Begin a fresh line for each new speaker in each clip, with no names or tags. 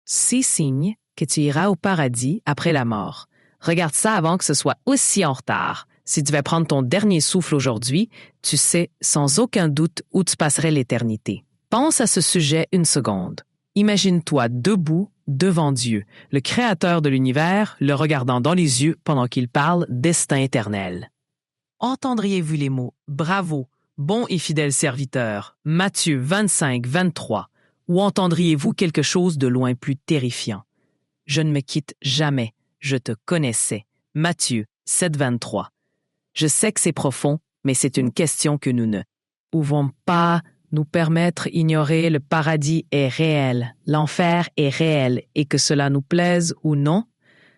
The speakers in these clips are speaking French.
6 signes que tu iras au paradis après la mort. Regarde ça avant que ce soit aussi en retard. Si tu vas prendre ton dernier souffle aujourd'hui, tu sais sans aucun doute où tu passerais l'éternité. Pense à ce sujet une seconde. Imagine-toi debout devant Dieu, le Créateur de l'univers, le regardant dans les yeux pendant qu'il parle destin éternel. Entendriez-vous les mots « Bravo, bon et fidèle serviteur » Matthieu 25, 23, ou entendriez-vous quelque chose de loin plus terrifiant? « Je ne me quitte jamais, je te connaissais » Matthieu 7, 23. Je sais que c'est profond, mais c'est une question que nous ne pouvons pas nous permettre d'ignorer. Le paradis est réel, l'enfer est réel, et que cela nous plaise ou non,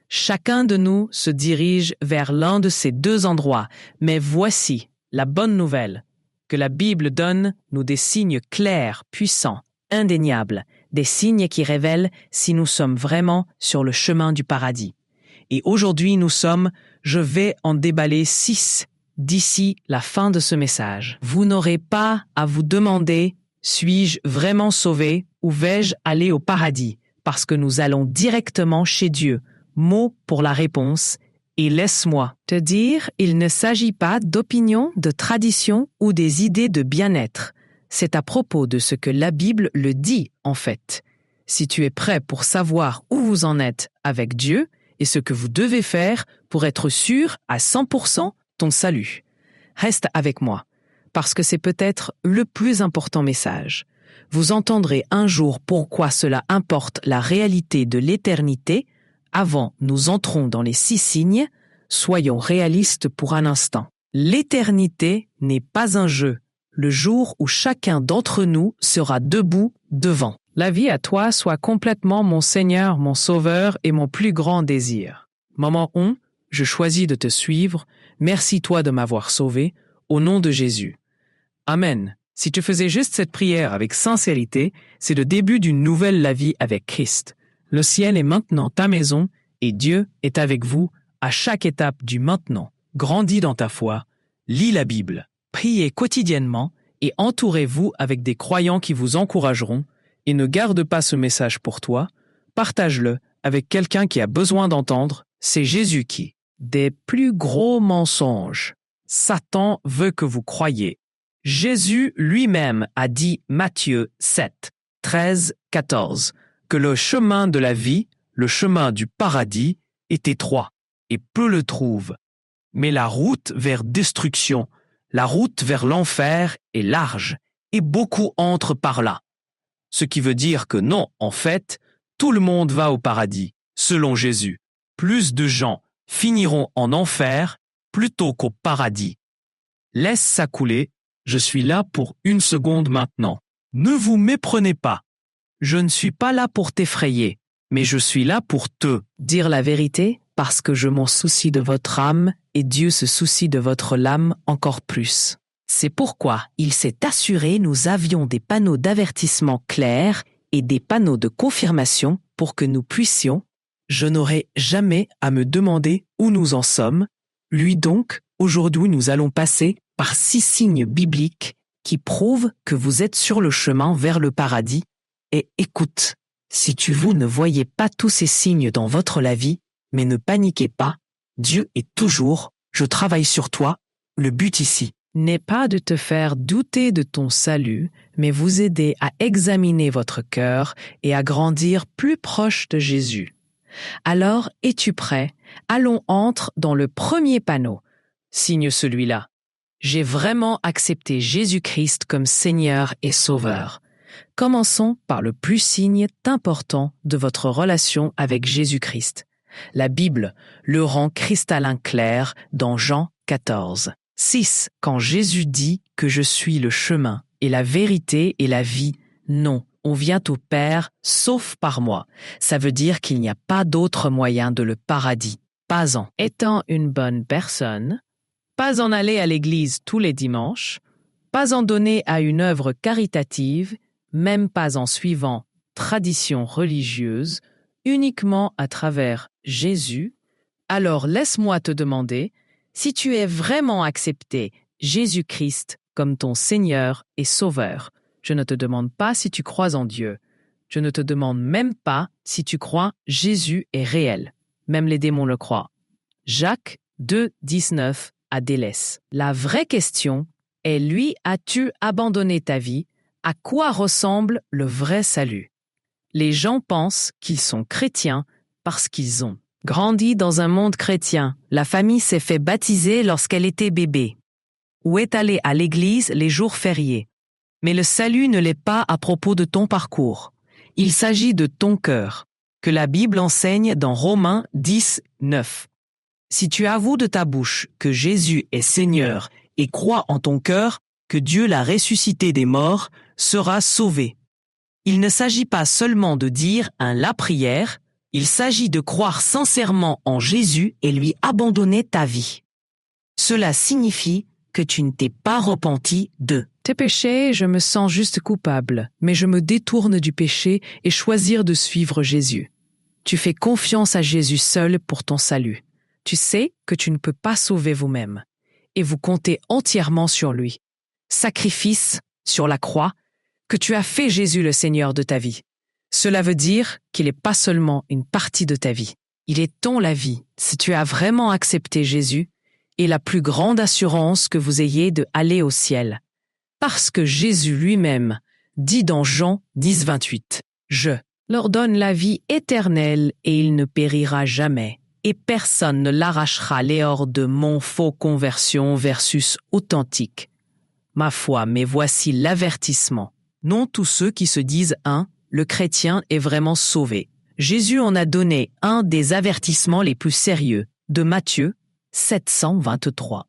chacun de nous se dirige vers l'un de ces deux endroits. Mais voici la bonne nouvelle, que la Bible donne nous des signes clairs, puissants, indéniables, des signes qui révèlent si nous sommes vraiment sur le chemin du paradis. Et aujourd'hui, je vais en déballer 6 d'ici la fin de ce message. Vous n'aurez pas à vous demander « Suis-je vraiment sauvé ou vais-je aller au paradis ?» parce que nous allons directement chez Dieu, mot pour la réponse. Et laisse-moi te dire, il ne s'agit pas d'opinions, de traditions ou des idées de bien-être. C'est à propos de ce que la Bible le dit, en fait. Si tu es prêt pour savoir où vous en êtes avec Dieu, et ce que vous devez faire pour être sûr à 100% ton salut. Reste avec moi, parce que c'est peut-être le plus important message. Vous entendrez un jour pourquoi cela importe la réalité de l'éternité. Avant, nous entrons dans les 6 signes. Soyons réalistes pour un instant. L'éternité n'est pas un jeu, le jour où chacun d'entre nous sera debout devant. La vie à toi soit complètement mon Seigneur, mon Sauveur et mon plus grand désir. Moment 1, je choisis de te suivre. Merci toi de m'avoir sauvé. Au nom de Jésus. Amen. Si tu faisais juste cette prière avec sincérité, c'est le début d'une nouvelle vie avec Christ. Le ciel est maintenant ta maison et Dieu est avec vous à chaque étape du maintenant. Grandis dans ta foi, lis la Bible, priez quotidiennement et entourez-vous avec des croyants qui vous encourageront. Et ne garde pas ce message pour toi, partage-le avec quelqu'un qui a besoin d'entendre. C'est Jésus qui, des plus gros mensonges, Satan veut que vous croyiez. Jésus lui-même a dit Matthieu 7, 13, 14, que le chemin de la vie, le chemin du paradis, est étroit et peu le trouvent. Mais la route vers destruction, la route vers l'enfer est large et beaucoup entrent par là. Ce qui veut dire que non, en fait, tout le monde va au paradis, selon Jésus. Plus de gens finiront en enfer plutôt qu'au paradis. Laisse ça couler, je suis là pour 1 seconde maintenant. Ne vous méprenez pas. Je ne suis pas là pour t'effrayer, mais je suis là pour te dire la vérité parce que je m'en soucie de votre âme et Dieu se soucie de votre âme encore plus. C'est pourquoi il s'est assuré nous avions des panneaux d'avertissement clairs et des panneaux de confirmation pour que nous puissions. Je n'aurai jamais à me demander où nous en sommes. Lui donc, aujourd'hui nous allons passer par 6 signes bibliques qui prouvent que vous êtes sur le chemin vers le paradis. Et écoute, si vous ne voyez pas tous ces signes dans votre vie, mais ne paniquez pas, Dieu est toujours, je travaille sur toi, le but ici n'est pas de te faire douter de ton salut, mais vous aider à examiner votre cœur et à grandir plus proche de Jésus. Alors, es-tu prêt? Allons entre dans le premier panneau. Signe celui-là. J'ai vraiment accepté Jésus-Christ comme Seigneur et Sauveur. Commençons par le plus signe important de votre relation avec Jésus-Christ. La Bible le rend cristallin clair dans Jean 14. 6. Quand Jésus dit que je suis le chemin et la vérité et la vie, non, on vient au Père sauf par moi. Ça veut dire qu'il n'y a pas d'autre moyen de le paradis. Pas en étant une bonne personne, pas en aller à l'église tous les dimanches, pas en donner à une œuvre caritative, même pas en suivant tradition religieuse, uniquement à travers Jésus. Alors laisse-moi te demander, si tu es vraiment accepté Jésus-Christ comme ton Seigneur et Sauveur, je ne te demande pas si tu crois en Dieu. Je ne te demande même pas si tu crois Jésus est réel. Même les démons le croient. Jacques 2, 19 à délaisse. La vraie question est, lui, as-tu abandonné ta vie? À quoi ressemble le vrai salut? Les gens pensent qu'ils sont chrétiens parce qu'ils ont grandi dans un monde chrétien. La famille s'est fait baptiser lorsqu'elle était bébé ou est allée à l'église les jours fériés. Mais le salut ne l'est pas à propos de ton parcours. Il s'agit de ton cœur, que la Bible enseigne dans Romains 10, 9. Si tu avoues de ta bouche que Jésus est Seigneur et crois en ton cœur que Dieu l'a ressuscité des morts, seras sauvé. Il ne s'agit pas seulement de dire la prière, il s'agit de croire sincèrement en Jésus et lui abandonner ta vie. Cela signifie que tu ne t'es pas repenti de tes péchés. Je me sens juste coupable, mais je me détourne du péché et choisir de suivre Jésus. Tu fais confiance à Jésus seul pour ton salut. Tu sais que tu ne peux pas sauver vous-même et vous comptez entièrement sur lui. Sacrifice sur la croix, que tu as fait Jésus le Seigneur de ta vie. Cela veut dire qu'il n'est pas seulement une partie de ta vie. Il est la vie. Si tu as vraiment accepté Jésus, et la plus grande assurance que vous ayez de aller au ciel. Parce que Jésus lui-même dit dans Jean 10, 28, « Je leur donne la vie éternelle et il ne périra jamais, et personne ne l'arrachera hors de mon faux conversion versus authentique. Ma foi, mais voici l'avertissement. Non tous ceux qui se disent le chrétien est vraiment sauvé. Jésus en a donné un des avertissements les plus sérieux, de Matthieu 723.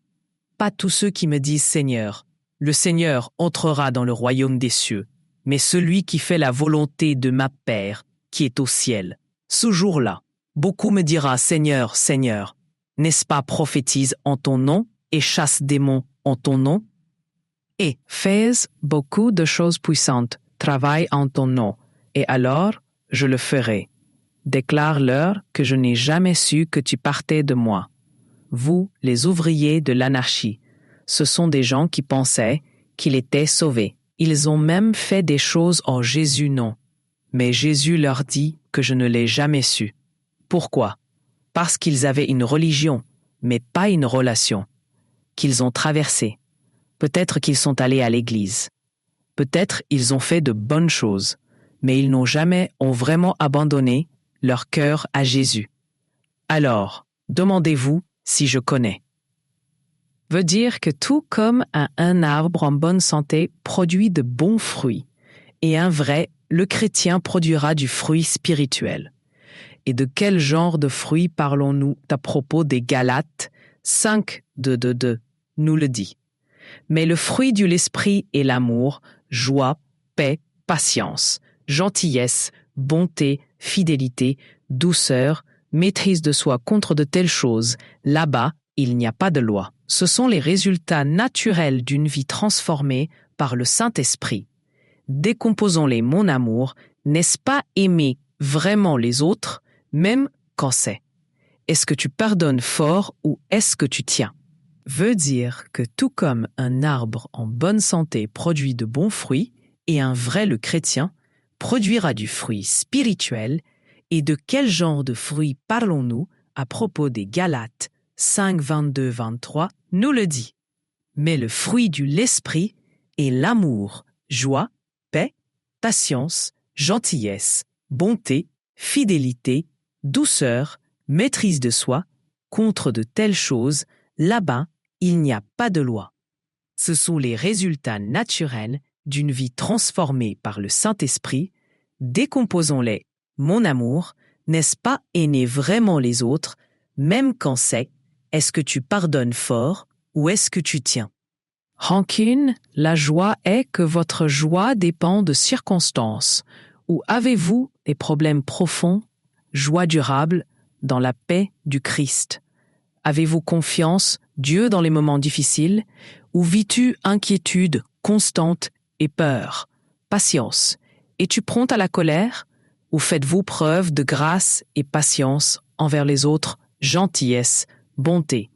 Pas tous ceux qui me disent Seigneur. Le Seigneur entrera dans le royaume des cieux, mais celui qui fait la volonté de ma Père, qui est au ciel. Ce jour-là, beaucoup me dira Seigneur, Seigneur, n'est-ce pas prophétise en ton nom et chasse démons en ton nom? Et fais beaucoup de choses puissantes, travaille en ton nom, et alors je le ferai. Déclare-leur que je n'ai jamais su que tu partais de moi. Vous, les ouvriers de l'anarchie, ce sont des gens qui pensaient qu'il était sauvé. Ils ont même fait des choses en Jésus nom. Mais Jésus leur dit que je ne l'ai jamais su. Pourquoi? Parce qu'ils avaient une religion, mais pas une relation, qu'ils ont traversée. Peut-être qu'ils sont allés à l'église. Peut-être ils ont fait de bonnes choses, mais ils n'ont jamais vraiment abandonné leur cœur à Jésus. Alors, demandez-vous si je connais. Veut dire que tout comme un arbre en bonne santé produit de bons fruits, et un vrai, le chrétien produira du fruit spirituel. Et de quel genre de fruits parlons-nous à propos des Galates 5, 2 nous le dit. Mais le fruit de l'esprit est l'amour, joie, paix, patience, gentillesse, bonté, fidélité, douceur, maîtrise de soi. Contre de telles choses, là-bas, il n'y a pas de loi. Ce sont les résultats naturels d'une vie transformée par le Saint-Esprit. Décomposons-les, mon amour, n'est-ce pas aimer vraiment les autres, même quand c'est? Est-ce que tu pardonnes fort ou est-ce que tu tiens? Veut dire que tout comme un arbre en bonne santé produit de bons fruits, et un vrai le chrétien produira du fruit spirituel. Et de quel genre de fruits parlons-nous à propos des Galates 5, 22, 23 nous le dit. Mais le fruit de l'esprit est l'amour, joie, paix, patience, gentillesse, bonté, fidélité, douceur, maîtrise de soi. Contre de telles choses, là-bas, il n'y a pas de loi. Ce sont les résultats naturels d'une vie transformée par le Saint-Esprit. Décomposons-les. Mon amour, n'est-ce pas aimer vraiment les autres, même quand c'est, est-ce que tu pardonnes fort ou est-ce que tu tiens? Rancune, la joie est que votre joie dépend de circonstances. Ou avez-vous des problèmes profonds, joie durable, dans la paix du Christ? Avez-vous confiance, Dieu, dans les moments difficiles? Ou vis-tu inquiétude constante et peur? Patience. Es-tu prompt à la colère? Ou faites-vous preuve de grâce et patience envers les autres, gentillesse, bonté?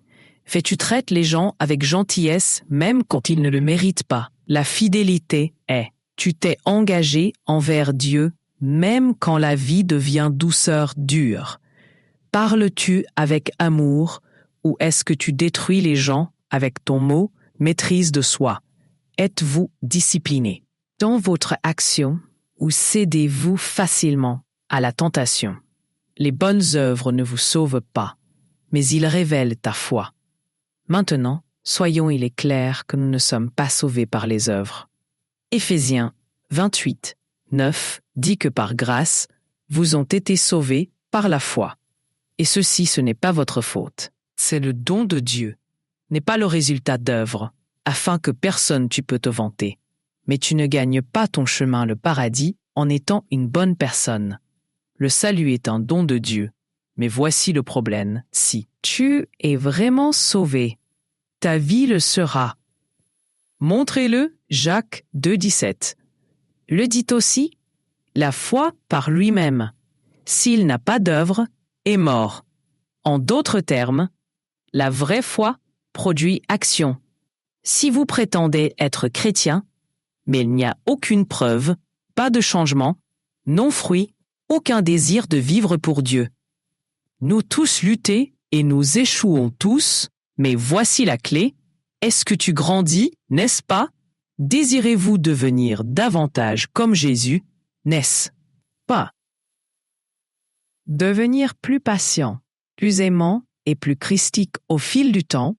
Fais-tu traiter les gens avec gentillesse même quand ils ne le méritent pas? La fidélité est, tu t'es engagé envers Dieu même quand la vie devient douceur dure? Parles-tu avec amour ou est-ce que tu détruis les gens avec ton mot maîtrise de soi? Êtes-vous discipliné dans votre action ou cédez-vous facilement à la tentation? Les bonnes œuvres ne vous sauvent pas, mais ils révèlent ta foi. Maintenant, soyons il est clair que nous ne sommes pas sauvés par les œuvres. Éphésiens 28, 9 dit que par grâce, vous ont été sauvés par la foi. Et ceci, ce n'est pas votre faute. C'est le don de Dieu, n'est pas le résultat d'œuvres, afin que personne tu peux te vanter. Mais tu ne gagnes pas ton chemin le paradis en étant une bonne personne. Le salut est un don de Dieu. Mais voici le problème. Si tu es vraiment sauvé, ta vie le sera. Montrez-le, Jacques 2,17. Le dit aussi, la foi par lui-même, s'il n'a pas d'œuvre, est mort. En d'autres termes, la vraie foi produit action. Si vous prétendez être chrétien, mais il n'y a aucune preuve, pas de changement, non fruit, aucun désir de vivre pour Dieu. Nous tous luttons et nous échouons tous, mais voici la clé. Est-ce que tu grandis, n'est-ce pas? Désirez-vous devenir davantage comme Jésus, n'est-ce pas? Devenir plus patient, plus aimant et plus christique au fil du temps,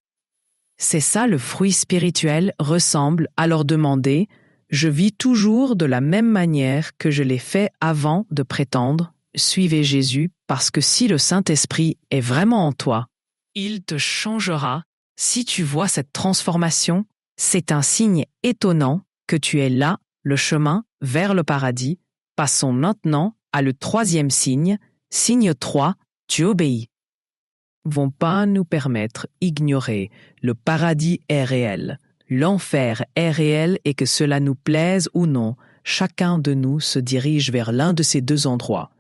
c'est ça le fruit spirituel ressemble à leur demander « Je vis toujours de la même manière que je l'ai fait avant de prétendre, suivez Jésus, parce que si le Saint-Esprit est vraiment en toi, il te changera. Si tu vois cette transformation, c'est un signe étonnant que tu es là, le chemin vers le paradis. Passons maintenant à le troisième signe. Signe 3, tu obéis. Vont pas nous permettre d'ignorer le paradis est réel, l'enfer est réel et que cela nous plaise ou non, chacun de nous se dirige vers l'un de ces deux endroits.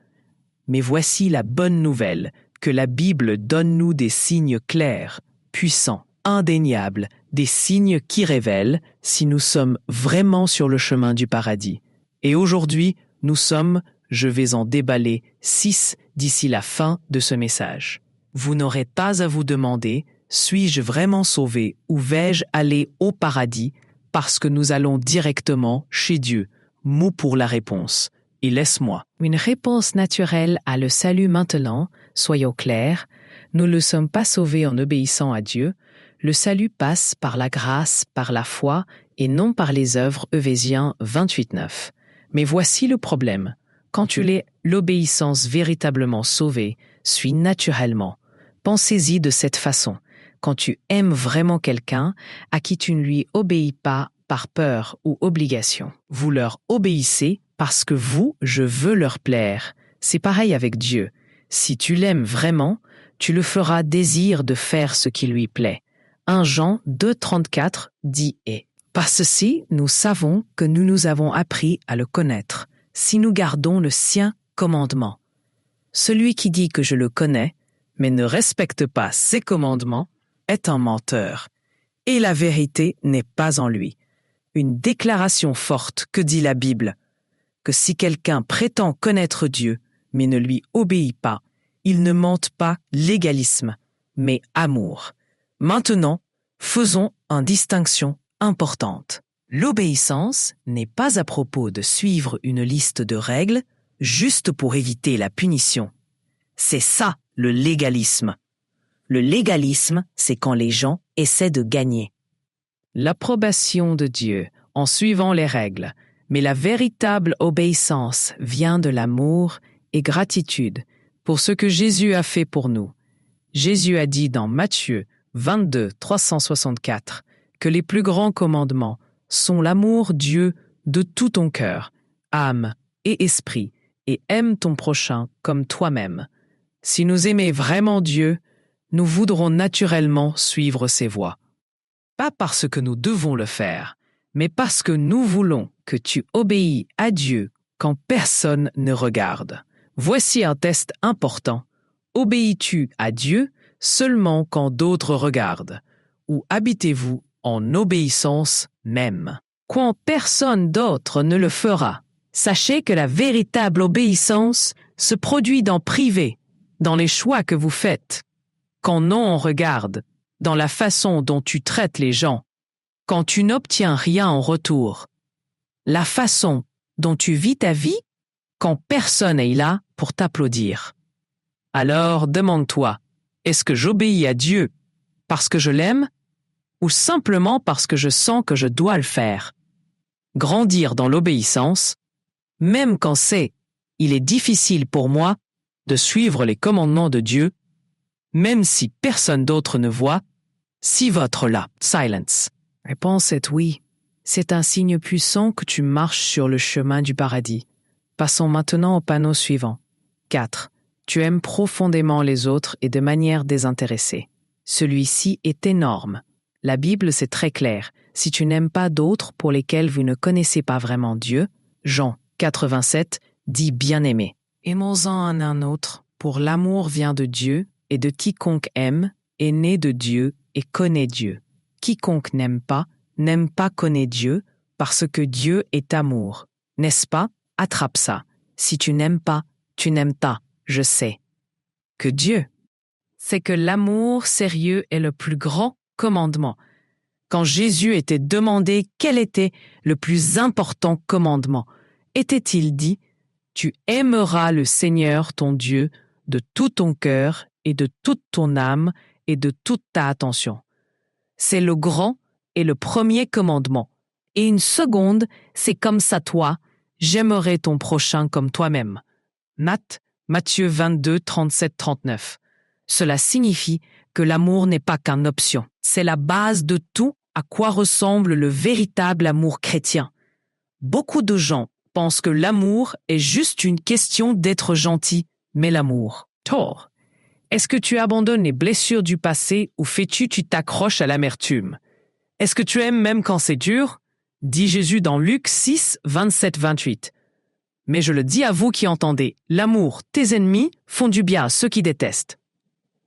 Mais voici la bonne nouvelle, que la Bible donne-nous des signes clairs, puissants, indéniables, des signes qui révèlent si nous sommes vraiment sur le chemin du paradis. Et aujourd'hui, nous sommes, je vais en déballer 6 d'ici la fin de ce message. Vous n'aurez pas à vous demander, suis-je vraiment sauvé ou vais-je aller au paradis parce que nous allons directement chez Dieu. Mot pour la réponse. Et laisse-moi. Une réponse naturelle à le salut maintenant, soyons clairs, nous ne sommes pas sauvés en obéissant à Dieu. Le salut passe par la grâce, par la foi et non par les œuvres. Éphésiens 28:9. Mais voici le problème. Quand tu l'es, l'obéissance véritablement sauvée suit naturellement. Pensez-y de cette façon. Quand tu aimes vraiment quelqu'un à qui tu ne lui obéis pas par peur ou obligation, vous leur obéissez parce que je veux leur plaire. C'est pareil avec Dieu. Si tu l'aimes vraiment, tu le feras désir de faire ce qui lui plaît. 1 Jean 2,34 dit « Et par ceci, nous savons que nous avons appris à le connaître, si nous gardons le sien commandement. Celui qui dit que je le connais, mais ne respecte pas ses commandements, est un menteur, et la vérité n'est pas en lui. » Une déclaration forte que dit la Bible, que si quelqu'un prétend connaître Dieu, mais ne lui obéit pas, il ne mente pas légalisme, mais amour. Maintenant, faisons une distinction importante. L'obéissance n'est pas à propos de suivre une liste de règles juste pour éviter la punition. C'est ça le légalisme. Le légalisme, c'est quand les gens essaient de gagner. L'approbation de Dieu en suivant les règles, mais la véritable obéissance vient de l'amour et gratitude pour ce que Jésus a fait pour nous. Jésus a dit dans Matthieu 22, 364 que les plus grands commandements sont l'amour Dieu de tout ton cœur, âme et esprit, et aime ton prochain comme toi-même. Si nous aimons vraiment Dieu, nous voudrons naturellement suivre ses voies. Pas parce que nous devons le faire, mais parce que nous voulons que tu obéis à Dieu quand personne ne regarde. Voici un test important. Obéis-tu à Dieu seulement quand d'autres regardent? Ou habitez-vous en obéissance même? Quand personne d'autre ne le fera, Sachez que la véritable obéissance se produit dans privé, dans les choix que vous faites. Quand non on regarde, dans la façon dont tu traites les gens, quand tu n'obtiens rien en retour. La façon dont tu vis ta vie, quand personne n'est là pour t'applaudir. Alors demande-toi, est-ce que j'obéis à Dieu parce que je l'aime ou simplement parce que je sens que je dois le faire? Grandir dans l'obéissance, même quand il est difficile pour moi de suivre les commandements de Dieu, même si personne d'autre ne voit, si votre là, silence. Réponse est oui. C'est un signe puissant que tu marches sur le chemin du paradis. Passons maintenant au panneau suivant. 4. Tu aimes profondément les autres et de manière désintéressée. Celui-ci est énorme. La Bible, c'est très clair. Si tu n'aimes pas d'autres pour lesquels vous ne connaissez pas vraiment Dieu, Jean 87 dit bien-aimé. Aimons-en un autre, pour l'amour vient de Dieu, et de quiconque aime est né de Dieu et connaît Dieu. Quiconque n'aime pas connaît Dieu, parce que Dieu est amour. N'est-ce pas? Attrape ça. Si tu n'aimes pas, tu n'aimes pas, je sais. Que Dieu, c'est que l'amour sérieux est le plus grand commandement. Quand Jésus était demandé quel était le plus important commandement, était-il dit « Tu aimeras le Seigneur ton Dieu de tout ton cœur et de toute ton âme et de toute ta attention. » C'est le grand et le premier commandement. Et une seconde, c'est comme ça toi, j'aimerai ton prochain comme toi-même. Matthieu 22, 37-39. Cela signifie que l'amour n'est pas qu'une option. C'est la base de tout à quoi ressemble le véritable amour chrétien. Beaucoup de gens pensent que l'amour est juste une question d'être gentil, mais l'amour, tort. Est-ce que tu abandonnes les blessures du passé ou tu t'accroches à l'amertume? Est-ce que tu aimes même quand c'est dur? Dit Jésus dans Luc 6, 27-28. Mais je le dis à vous qui entendez, l'amour, tes ennemis, font du bien à ceux qui détestent.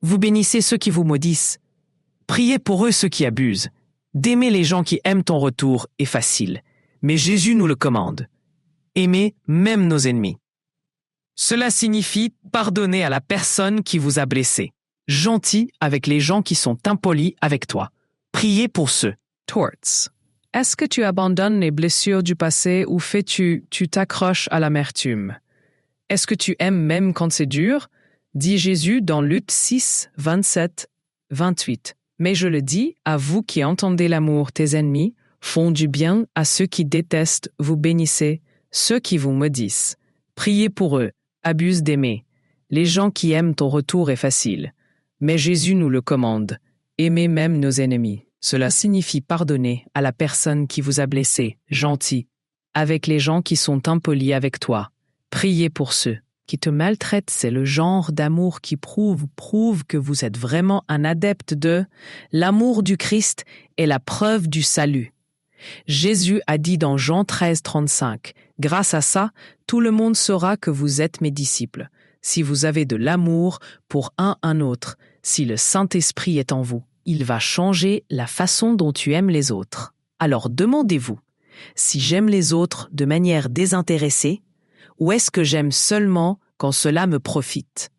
Vous bénissez ceux qui vous maudissent. Priez pour eux ceux qui abusent. D'aimer les gens qui aiment ton retour est facile, mais Jésus nous le commande. Aimez même nos ennemis. Cela signifie pardonner à la personne qui vous a blessé. Gentil avec les gens qui sont impolis avec toi. Priez pour ceux. Torts. Est-ce que tu abandonnes les blessures du passé ou tu t'accroches à l'amertume? Est-ce que tu aimes même quand c'est dur? Dit Jésus dans Luc 6, 27-28. Mais je le dis à vous qui entendez l'amour, tes ennemis font du bien à ceux qui détestent, vous bénissez, ceux qui vous maudissent. Priez pour eux, abuse d'aimer. Les gens qui aiment ton retour est facile. Mais Jésus nous le commande. Aimez même nos ennemis. Cela signifie pardonner à la personne qui vous a blessé, gentil, avec les gens qui sont impolis avec toi. Priez pour ceux qui te maltraitent, c'est le genre d'amour qui prouve que vous êtes vraiment un adepte de l'amour du Christ est la preuve du salut. Jésus a dit dans Jean 13, 35, « Grâce à ça, tout le monde saura que vous êtes mes disciples, si vous avez de l'amour pour un autre, si le Saint-Esprit est en vous. Il va changer la façon dont tu aimes les autres. Alors demandez-vous, si j'aime les autres de manière désintéressée, ou est-ce que j'aime seulement quand cela me profite?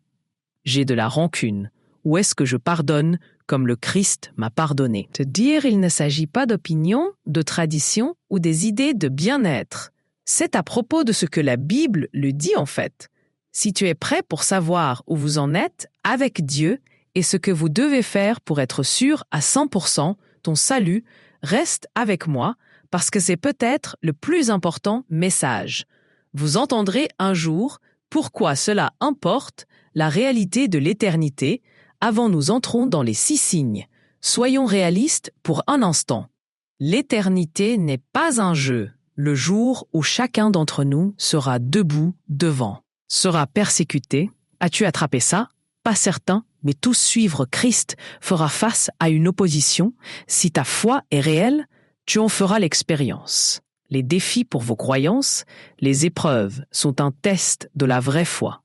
J'ai de la rancune, ou est-ce que je pardonne comme le Christ m'a pardonné? Te dire, il ne s'agit pas d'opinions, de traditions ou des idées de bien-être. C'est à propos de ce que la Bible le dit en fait. Si tu es prêt pour savoir où vous en êtes avec Dieu et ce que vous devez faire pour être sûr à 100% ton salut, reste avec moi parce que c'est peut-être le plus important message. Vous entendrez un jour pourquoi cela importe la réalité de l'éternité avant nous entrons dans les 6 signes. Soyons réalistes pour un instant. L'éternité n'est pas un jeu, le jour où chacun d'entre nous sera debout devant, sera persécuté. As-tu attrapé ça? Pas certain, mais tout suivre Christ fera face à une opposition. Si ta foi est réelle, tu en feras l'expérience. Les défis pour vos croyances, les épreuves sont un test de la vraie foi.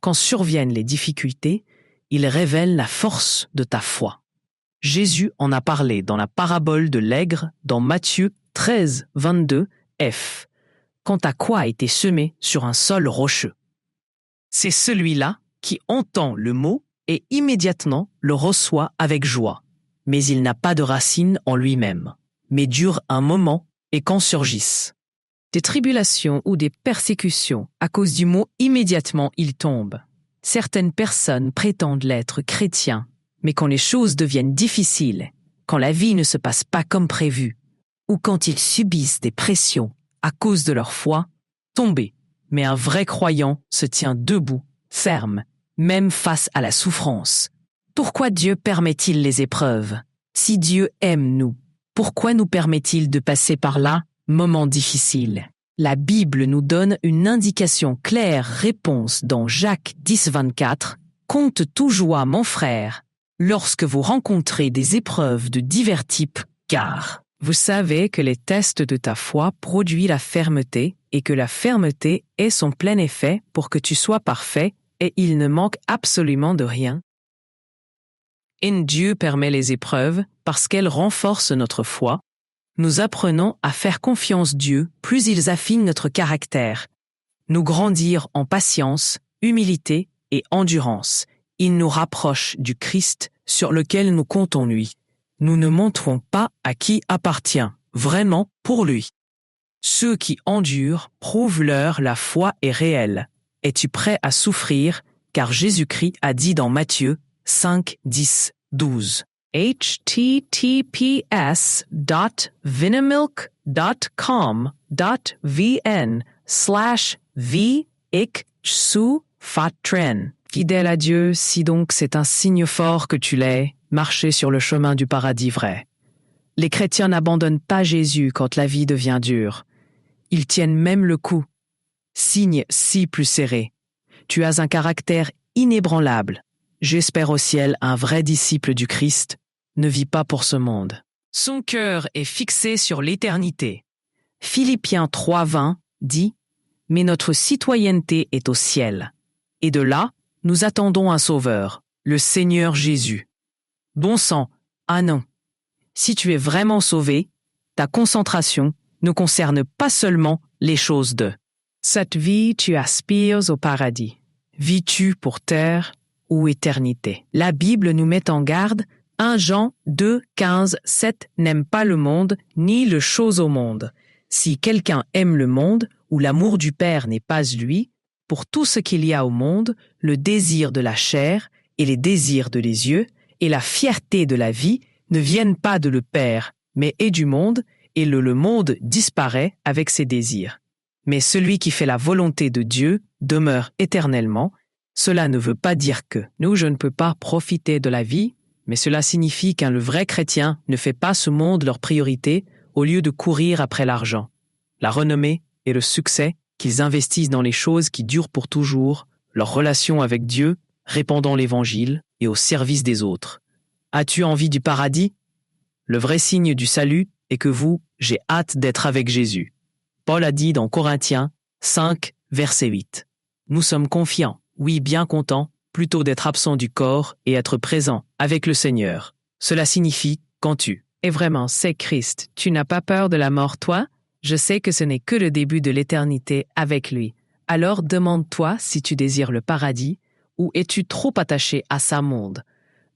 Quand surviennent les difficultés, ils révèlent la force de ta foi. Jésus en a parlé dans la parabole de l'aigre dans Matthieu 13, 22 f. quant à quoi a été semé sur un sol rocheux. C'est celui-là qui entend le mot et immédiatement le reçoit avec joie. Mais il n'a pas de racine en lui-même, mais dure un moment et quand surgissent des tribulations ou des persécutions à cause du mot, immédiatement il tombe. Certaines personnes prétendent l'être chrétiens, mais quand les choses deviennent difficiles, quand la vie ne se passe pas comme prévu, ou quand ils subissent des pressions à cause de leur foi, tombent. Mais un vrai croyant se tient debout, ferme, même face à la souffrance. Pourquoi Dieu permet-il les épreuves? Si Dieu aime nous, pourquoi nous permet-il de passer par là, moment difficile? La Bible nous donne une indication claire réponse dans Jacques 10, 24. Compte tout joie, mon frère, lorsque vous rencontrez des épreuves de divers types, car vous savez que les tests de ta foi produisent la fermeté et que la fermeté est son plein effet pour que tu sois parfait et il ne manque absolument de rien. Et Dieu permet les épreuves parce qu'elles renforcent notre foi. Nous apprenons à faire confiance Dieu, plus ils affinent notre caractère. Nous grandir en patience, humilité et endurance. Ils nous rapprochent du Christ sur lequel nous comptons lui. Nous ne montrons pas à qui appartient, vraiment pour lui. Ceux qui endurent prouvent la foi est réelle. Es-tu prêt à souffrir? Car Jésus-Christ a dit dans Matthieu 5, 10, 12. https://vinemilk.vn/v-ik-su-fatren. Fidèle à Dieu, si donc c'est un signe fort que tu l'es, marchez sur le chemin du paradis vrai. Les chrétiens n'abandonnent pas Jésus quand la vie devient dure. Ils tiennent même le coup. Signe si plus serré. Tu as un caractère inébranlable. J'espère au ciel un vrai disciple du Christ ne vit pas pour ce monde. Son cœur est fixé sur l'éternité. Philippiens 3:20 dit « Mais notre citoyenneté est au ciel. Et de là, nous attendons un sauveur, le Seigneur Jésus. » Bon sang, ah non. Si tu es vraiment sauvé, ta concentration ne concerne pas seulement les choses de cette vie, tu aspires au paradis. Vis-tu pour terre ou éternité? La Bible nous met en garde. 1 Jean 2, 15, 7 n'aime pas le monde, ni les choses au monde. Si quelqu'un aime le monde, ou l'amour du Père n'est pas lui, pour tout ce qu'il y a au monde, le désir de la chair et les désirs de les yeux et la fierté de la vie ne viennent pas de le Père, mais est du monde, et le monde disparaît avec ses désirs. Mais celui qui fait la volonté de Dieu demeure éternellement. Cela ne veut pas dire que je ne peux pas profiter de la vie, mais cela signifie qu'un vrai chrétien ne fait pas ce monde leur priorité au lieu de courir après l'argent, la renommée et le succès, qu'ils investissent dans les choses qui durent pour toujours, leur relation avec Dieu, répandant l'Évangile et au service des autres. As-tu envie du paradis? Le vrai signe du salut est que j'ai hâte d'être avec Jésus. Paul a dit dans Corinthiens 5, verset 8. Nous sommes confiants, oui bien contents, plutôt d'être absent du corps et être présent avec le Seigneur. Cela signifie, quand tu es vraiment c'est Christ, tu n'as pas peur de la mort, toi? Je sais que ce n'est que le début de l'éternité avec lui. Alors demande-toi si tu désires le paradis ou es-tu trop attaché à sa monde?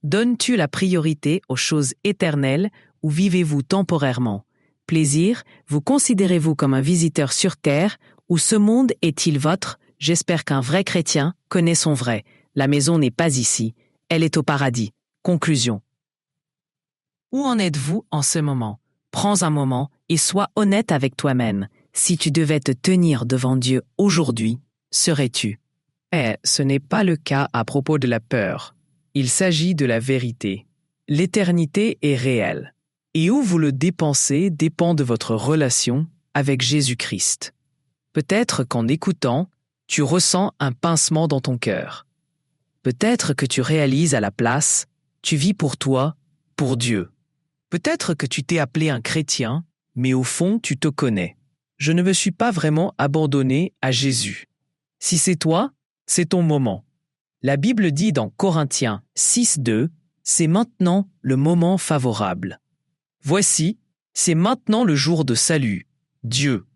Donnes-tu la priorité aux choses éternelles ou vivez-vous temporairement? Plaisir, vous considérez-vous comme un visiteur sur terre ou ce monde est-il votre? J'espère qu'un vrai chrétien connaît son vrai. La maison n'est pas ici, elle est au paradis. Conclusion. Où en êtes-vous en ce moment? Prends un moment et sois honnête avec toi-même. Si tu devais te tenir devant Dieu aujourd'hui, serais-tu? Ce n'est pas le cas à propos de la peur. Il s'agit de la vérité. L'éternité est réelle. Et où vous le dépensez dépend de votre relation avec Jésus-Christ. Peut-être qu'en écoutant, tu ressens un pincement dans ton cœur. Peut-être que tu réalises à la place, tu vis pour toi, pour Dieu. Peut-être que tu t'es appelé un chrétien, mais au fond tu te connais. Je ne me suis pas vraiment abandonné à Jésus. Si c'est toi, c'est ton moment. La Bible dit dans Corinthiens 6, 2, c'est maintenant le moment favorable. Voici, c'est maintenant le jour de salut, Dieu.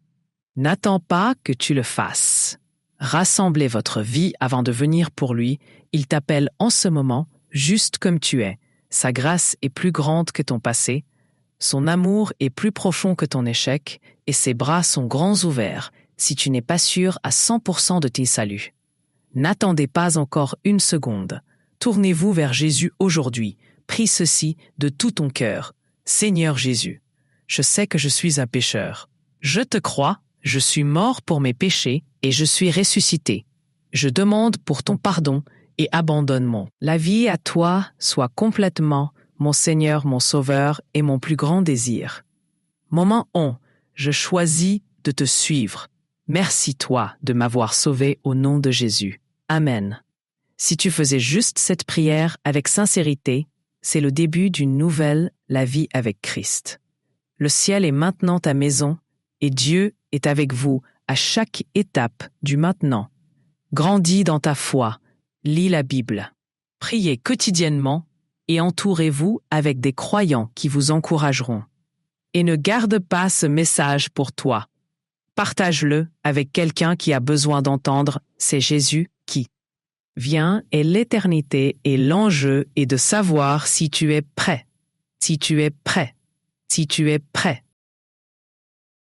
N'attends pas que tu le fasses. Rassemblez votre vie avant de venir pour lui. Il t'appelle en ce moment, juste comme tu es. Sa grâce est plus grande que ton passé. Son amour est plus profond que ton échec, et ses bras sont grands ouverts si tu n'es pas sûr à 100% de tes saluts. N'attendez pas encore une seconde. Tournez-vous vers Jésus aujourd'hui. Prie ceci de tout ton cœur. Seigneur Jésus, je sais que je suis un pécheur. Je te crois, je suis mort pour mes péchés et je suis ressuscité. Je demande pour ton pardon et abandonnement. La vie à toi soit complètement mon Seigneur, mon Sauveur et mon plus grand désir. Moment 1, je choisis de te suivre. Merci toi de m'avoir sauvé au nom de Jésus. Amen. Si tu faisais juste cette prière avec sincérité, c'est le début d'une nouvelle, la vie avec Christ. Le ciel est maintenant ta maison et Dieu est avec vous à chaque étape du maintenant. Grandis dans ta foi, lis la Bible. Priez quotidiennement et entourez-vous avec des croyants qui vous encourageront. Et ne garde pas ce message pour toi. Partage-le avec quelqu'un qui a besoin d'entendre, c'est Jésus qui vient et l'éternité et l'enjeu est de savoir si tu es prêt, si tu es prêt, si tu es prêt.